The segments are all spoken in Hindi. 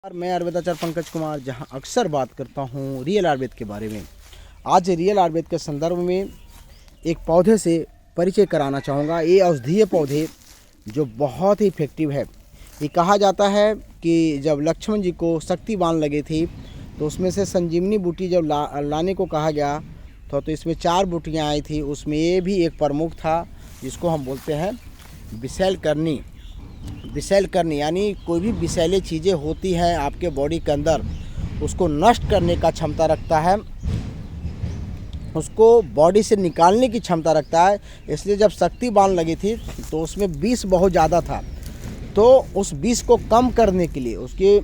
मैं आयुर्वेदाचार्य पंकज कुमार, जहां अक्सर बात करता हूं रियल आयुर्वेद के बारे में। आज रियल आयुर्वेद के संदर्भ में एक पौधे से परिचय कराना चाहूँगा। ये औषधीय पौधे जो बहुत ही इफेक्टिव है। ये कहा जाता है कि जब लक्ष्मण जी को शक्ति बाण लगी थी तो उसमें से संजीवनी बूटी जब लाने को कहा गया तो इसमें 4 बूटियाँ आई थी। उसमें ये भी एक प्रमुख था जिसको हम बोलते हैं विषैलकर्णी। विषैलकर्णी यानी कोई भी विषैले चीज़ें होती हैं आपके बॉडी के अंदर, उसको नष्ट करने का क्षमता रखता है, उसको बॉडी से निकालने की क्षमता रखता है। इसलिए जब शक्ति बाण लगी थी तो उसमें विष बहुत ज़्यादा था, तो उस विष को कम करने के लिए, उसके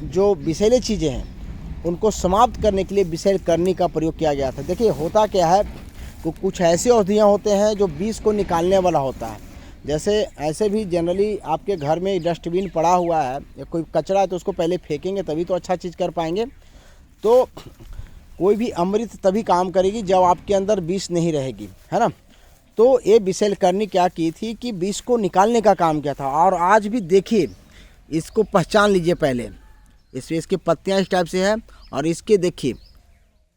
जो विषैले चीज़ें हैं उनको समाप्त करने के लिए विषैलकर्णी का प्रयोग किया गया था। देखिए होता क्या है कि कुछ ऐसे औषधियाँ होते हैं जो विष को निकालने वाला होता है। जैसे ऐसे भी जनरली आपके घर में डस्टबिन पड़ा हुआ है या कोई कचरा है तो उसको पहले फेंकेंगे तभी तो अच्छा चीज़ कर पाएंगे। तो कोई भी अमृत तभी काम करेगी जब आपके अंदर विष नहीं रहेगी, है ना। तो ये विषैलकर्णी क्या की थी कि विष को निकालने का काम किया था। और आज भी देखिए, इसको पहचान लीजिए। पहले इसके पत्तियाँ इस टाइप से है और इसके देखिए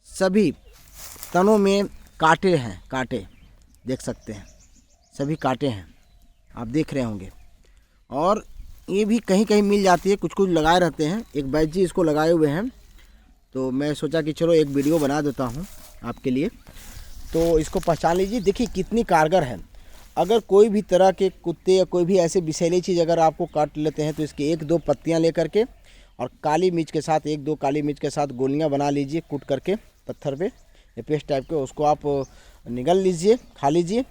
सभी तनों में कांटे हैं, कांटे देख सकते हैं, सभी कांटे हैं, आप देख रहे होंगे। और ये भी कहीं कहीं मिल जाती है, कुछ कुछ लगाए रहते हैं। एक वैद्य जी इसको लगाए हुए हैं, तो मैं सोचा कि चलो एक वीडियो बना देता हूँ आपके लिए। तो इसको पहचान लीजिए, देखिए कितनी कारगर है। अगर कोई भी तरह के कुत्ते या कोई भी ऐसे विषैली चीज़ अगर आपको काट लेते हैं तो इसकी 1-2 पत्तियाँ ले करके और काली मिर्च के साथ 1-2 काली मिर्च के साथ गोलियाँ बना लीजिए, कूट करके पत्थर पे या पेस्ट टाइप के, उसको आप निगल लीजिए, खा लीजिए,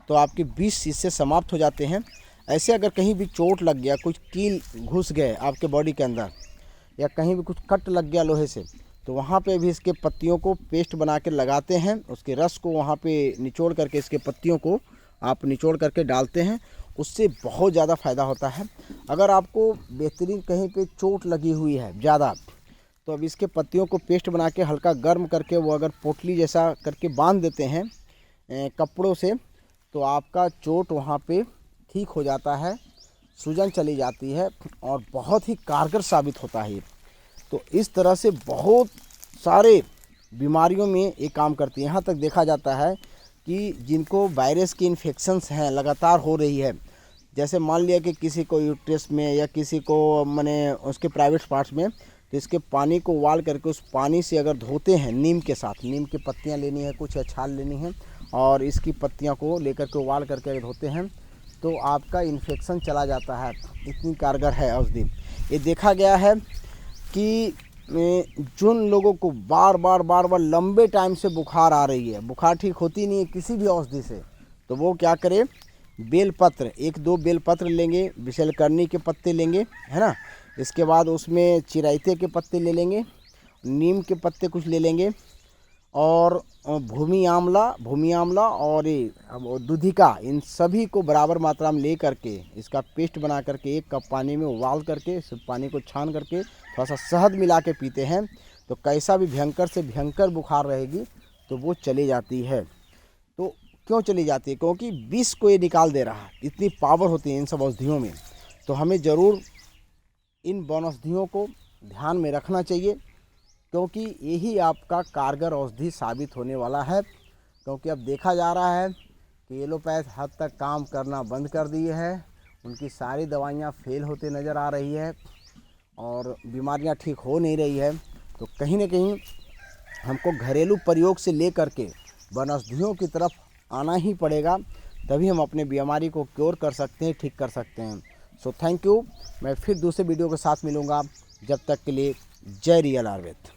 तो आपके विष इससे समाप्त हो जाते हैं। ऐसे अगर कहीं भी चोट लग गया, कुछ कील घुस गए आपके बॉडी के अंदर या कहीं भी कुछ कट लग गया लोहे से, तो वहाँ पे भी इसके पत्तियों को पेस्ट बना के लगाते हैं। उसके रस को वहाँ पे निचोड़ करके, इसके पत्तियों को आप निचोड़ करके डालते हैं, उससे बहुत ज़्यादा फ़ायदा होता है। अगर आपको बेहतरीन कहीं पे चोट लगी हुई है ज़्यादा, तो अब इसके पत्तियों को पेस्ट बना के हल्का गर्म करके वो अगर पोटली जैसा करके बांध देते हैं कपड़ों से, तो आपका चोट वहाँ पे ठीक हो जाता है, सूजन चली जाती है और बहुत ही कारगर साबित होता है ये। तो इस तरह से बहुत सारे बीमारियों में ये काम करती है। यहाँ तक देखा जाता है कि जिनको वायरस की इन्फेक्शंस हैं लगातार हो रही है, जैसे मान लिया कि किसी को यूट्रस में या किसी को माने उसके प्राइवेट पार्ट्स में, तो इसके पानी को उबाल करके उस पानी से अगर धोते हैं नीम के साथ, नीम की पत्तियाँ लेनी है, कुछ छाल लेनी है और इसकी पत्तियाँ को लेकर के उबाल करके अगर धोते हैं तो आपका इन्फेक्शन चला जाता है। इतनी कारगर है औषधि। ये देखा गया है कि जिन लोगों को बार बार लंबे टाइम से बुखार आ रही है, बुखार ठीक होती नहीं है किसी भी औषधि से, तो वो क्या करे, बेलपत्र 1-2 बेलपत्र लेंगे, विषैलकर्णी के पत्ते लेंगे, है ना। इसके बाद उसमें चिरायते के पत्ते ले लेंगे, नीम के पत्ते कुछ ले लेंगे और भूमि आंवला और दूधिका, इन सभी को बराबर मात्रा में ले करके इसका पेस्ट बना करके 1 कप पानी में उबाल करके इस पानी को छान करके थोड़ा सा शहद मिला के पीते हैं तो कैसा भी भयंकर से भयंकर बुखार रहेगी तो वो चली जाती है। तो क्यों चली जाती है? क्योंकि विष को ये निकाल दे रहा है। इतनी पावर होती है इन सब औषधियों में। तो हमें ज़रूर इन वनौषधियों को ध्यान में रखना चाहिए, क्योंकि यही आपका कारगर औषधि साबित होने वाला है। क्योंकि अब देखा जा रहा है कि एलोपैथ हद तक काम करना बंद कर दिए हैं, उनकी सारी दवाइयाँ फेल होते नज़र आ रही है और बीमारियाँ ठीक हो नहीं रही है। तो कहीं ना कहीं हमको घरेलू प्रयोग से ले करके वनौषधियों की तरफ आना ही पड़ेगा, तभी हम अपने बीमारी को क्योर कर सकते हैं, ठीक कर सकते हैं। So thank you. मैं फिर दूसरे वीडियो के साथ मिलूँगा। जब तक के लिए जय रियल आयुर्वेद।